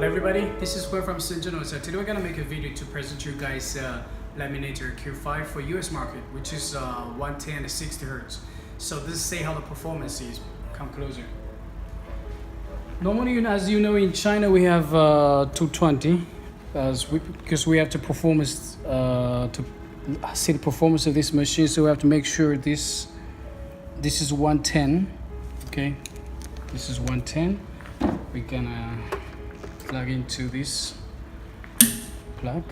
Hello everybody, this is Will from Shenzhen. So today we're gonna make a video to present you guys Laminator Q5 for US market, which is 110 60 Hz. So this is say how the performance is. Come closer. Normally, as you know, in China we have 220 because we have to performance to see the performance of this machine. So we have to make sure this is 110. Okay, this is 110. We're gonna plug into this plug.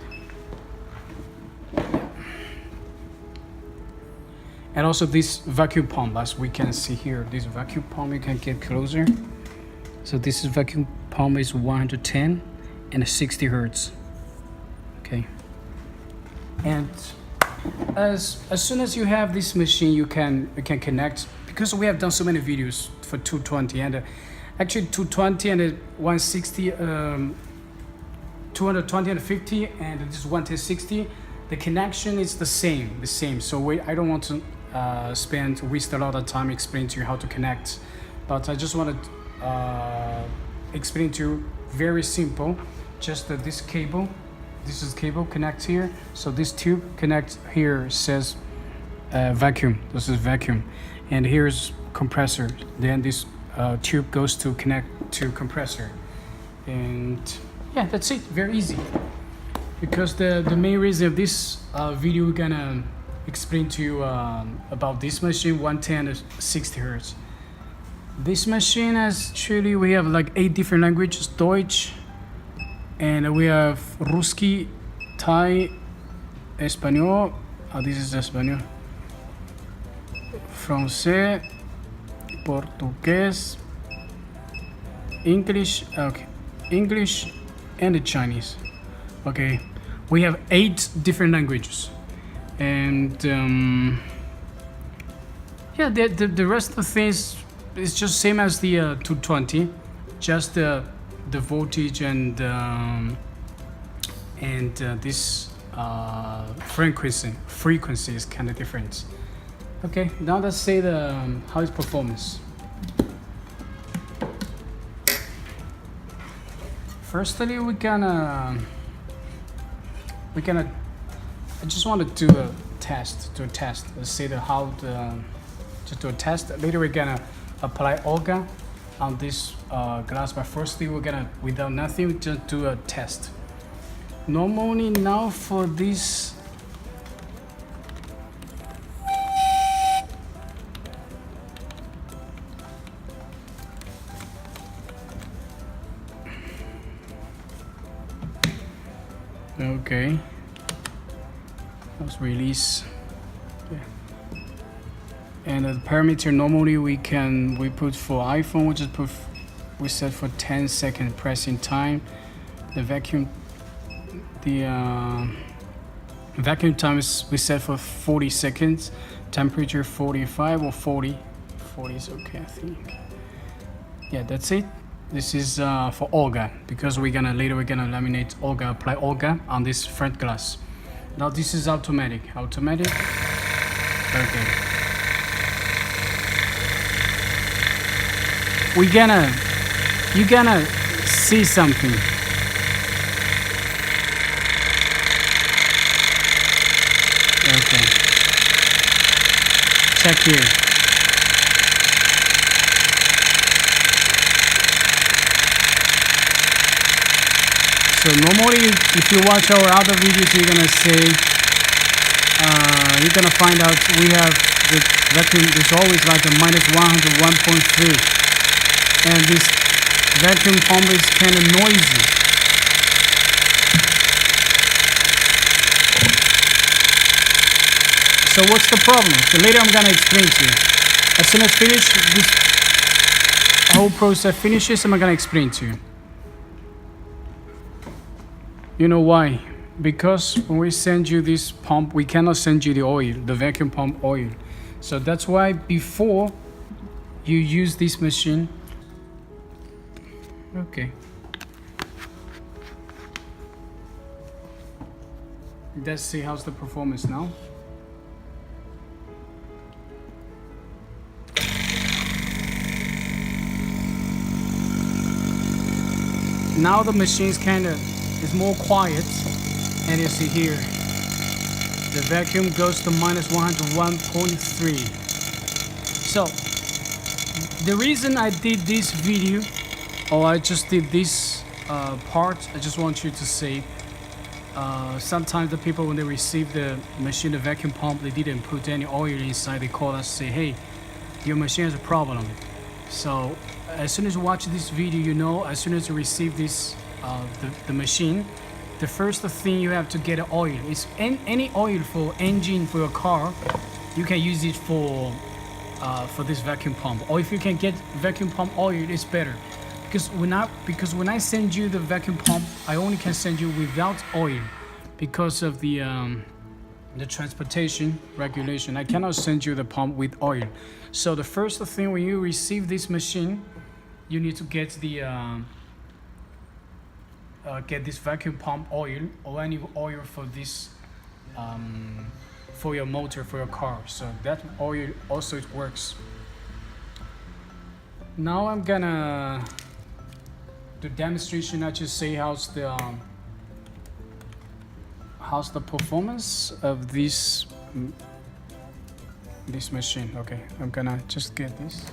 And also this vacuum pump, as we can see here, this vacuum pump, you can get closer. So this is vacuum pump is 110 and 60 Hertz. Okay. And as soon as you have this machine, you can connect, because we have done so many videos for 220 and actually 220 and 160, 220 and 50, and this is 110 60. The connection is the same. So I don't want to waste a lot of time explaining to you how to connect, but I just want to explain to you very simple. Just that this is cable connects here. So this tube connects here, says vacuum. This is vacuum, and here's compressor. Then this tube goes to connect to compressor, and yeah, that's it. Very easy. Because the main reason of this video, we're gonna explain to you about this machine 110 60 Hertz. This machine actually we have like 8 different languages: Deutsch, and we have Ruski, Thai, Español. This is Español, Francais, Portuguese, English, okay, English, and Chinese. Okay, we have 8 different languages, and yeah, the rest of the things is just same as the 220, just the voltage and this frequency is kind of different. Okay, now let's say how its performance. Firstly, I just want to do a test. Let's say just do a test. Later we're gonna apply Olga on this glass, but firstly we're gonna, without nothing, we just do a test. Normally now for this, okay, let's release. Yeah. And the parameter normally we put for iPhone, we set for 10 second pressing time. The vacuum time is we set for 40 seconds. Temperature 45 or 40. 40 is okay, I think. Yeah, that's it. This is for Olga, because later we're gonna laminate Olga, apply Olga on this front glass. Now this is automatic. Okay. You're gonna see something. Okay. Check here. So normally, if you watch our other videos, you're gonna find out we have the vacuum is always like a -101.3, and this vacuum pump is kind of noisy. So what's the problem? So later I'm gonna explain to you. As soon as this whole process finishes, I'm gonna explain to you. You know why? Because when we send you this pump, we cannot send you the oil, the vacuum pump oil. So that's why before you use this machine, okay. Let's see how's the performance now. Now the machine is more quiet, and you see here the vacuum goes to -101.3. So the reason I did this video, or I just did this part, I just want you to see, sometimes the people, when they receive the machine, the vacuum pump, they didn't put any oil inside. They call us, say, hey, your machine has a problem. So as soon as you watch this video, you know, as soon as you receive this the machine, the first thing you have to get oil. Is any oil for engine for your car, you can use it for this vacuum pump. Or if you can get vacuum pump oil, it's better. Because when I send you the vacuum pump, I only can send you without oil because of the transportation regulation. I cannot send you the pump with oil. So the first thing when you receive this machine, you need to get the get this vacuum pump oil, or any oil for this for your motor, for your car. So that oil also it works. Now I'm gonna do demonstration. I just say how's the performance of this machine. Okay, I'm gonna just get this.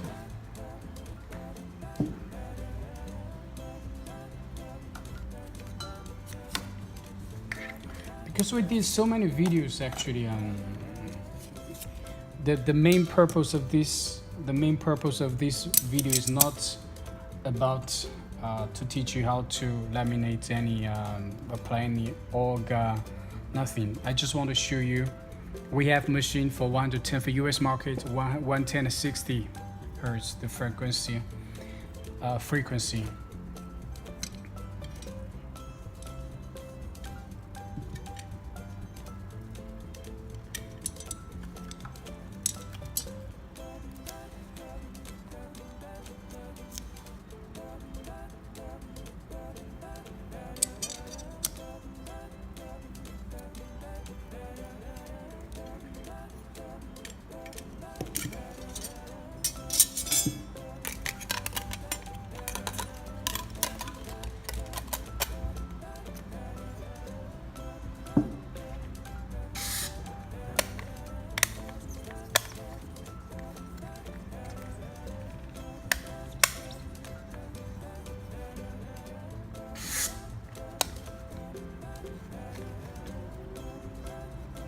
Because we did so many videos, actually, the main purpose of this video is not about to teach you how to laminate any apply any orga, nothing. I just want to show you we have machine for 110 for US market, 110 60 hertz, the frequency.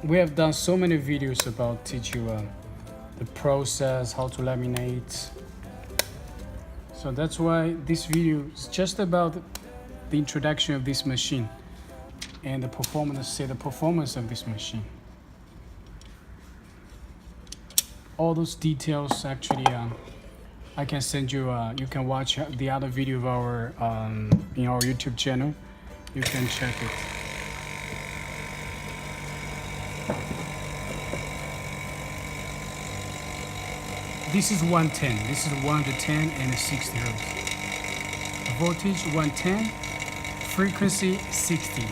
We have done so many videos about teach you the process, how to laminate. So that's why this video is just about the introduction of this machine and the performance of this machine. All those details, actually, I can send you. You can watch the other video of our in our YouTube channel. You can check it. This is 110. This is 110 and 60 hertz. Voltage 110, frequency 60.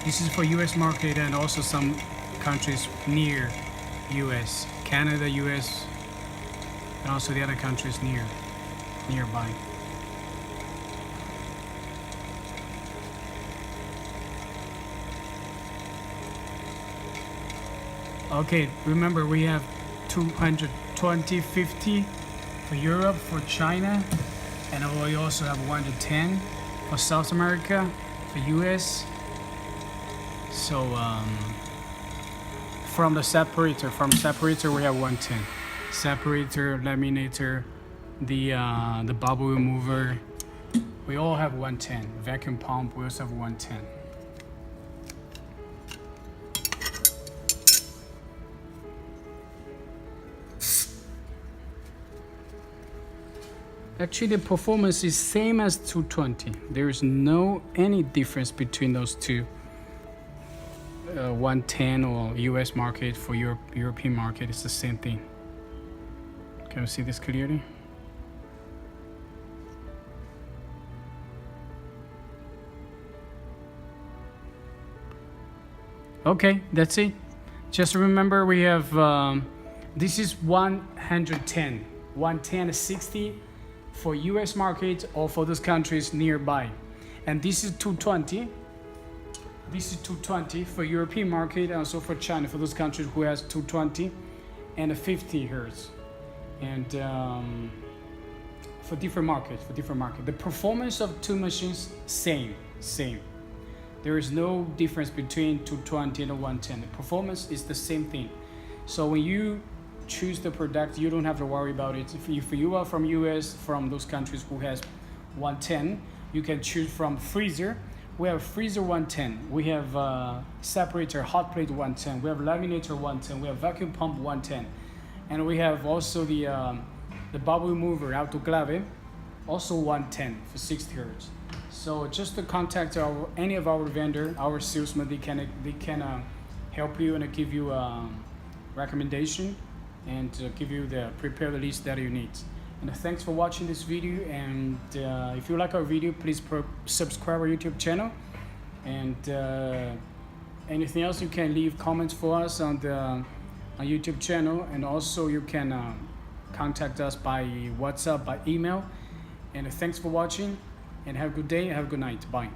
This is for US market and also some countries near US, Canada, US, and also the other countries nearby. Okay, remember we have 220/50 for Europe, for China, and we also have 110 for South America, for US. So from the separator, we have 110. Separator, laminator, the bubble remover, we all have 110. Vacuum pump, we also have 110. Actually, the performance is same as 220. There is no any difference between those two. 110 or US market for European market, it's the same thing. Can you see this clearly? Okay, that's it. Just remember we have this is 110 60 for US market or for those countries nearby. And this is 220. This is 220 for European market and also for China, for those countries who has 220 and 50 hertz. And for different markets, the performance of two machines same. There is no difference between 220 and 110. The performance is the same thing. So when you choose the product, you don't have to worry about it. If you are from US, from those countries who has 110, you can choose from freezer. We have freezer 110. We have separator hot plate 110. We have laminator 110. We have vacuum pump 110, and we have also the bubble remover autoclave, also 110 for 60 hertz. So just to contact any of our vendor, our salesman, they can help you and give you a recommendation and give you the prepare the list that you need. And thanks for watching this video. And if you like our video, please subscribe our YouTube channel. And anything else, you can leave comments for us on the YouTube channel. And also you can contact us by WhatsApp, by email. And thanks for watching. And have a good day. Have a good night. Bye.